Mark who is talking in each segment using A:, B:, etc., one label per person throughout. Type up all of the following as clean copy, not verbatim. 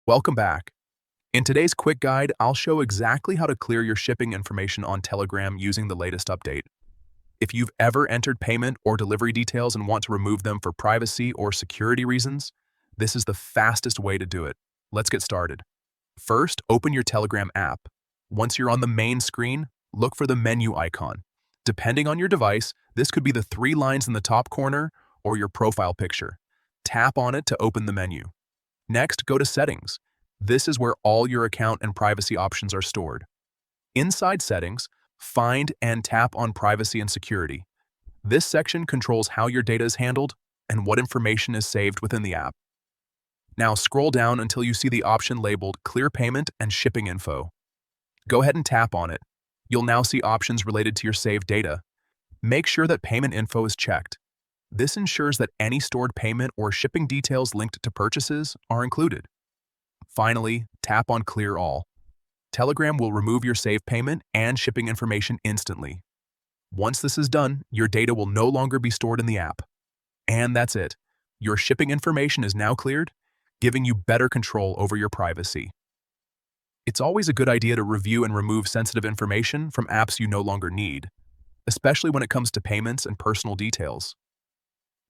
A: Welcome back. In today's quick guide, I'll show exactly how to clear your shipping information on Telegram using the latest update. If you've ever entered payment or delivery details and want to remove them for privacy or security reasons, this is the fastest way to do it. Let's get started. First, open your Telegram app. Once you're on the main screen, look for the menu icon. Depending on your device, this could be the three lines in the top corner or your profile picture. Tap on it to open the menu. Next, go to Settings. This is where all your account and privacy options are stored. Inside Settings, find and tap on Privacy and Security. This section controls how your data is handled and what information is saved within the app. Now scroll down until you see the option labeled Clear Payment and Shipping Info. Go ahead and tap on it. You'll now see options related to your saved data. Make sure that payment info is checked. This ensures that any stored payment or shipping details linked to purchases are included. Finally, tap on Clear All. Telegram will remove your saved payment and shipping information instantly. Once this is done, your data will no longer be stored in the app. And that's it. Your shipping information is now cleared, giving you better control over your privacy. It's always a good idea to review and remove sensitive information from apps you no longer need, especially when it comes to payments and personal details.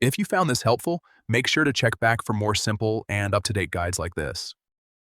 A: If you found this helpful, make sure to check back for more simple and up-to-date guides like this.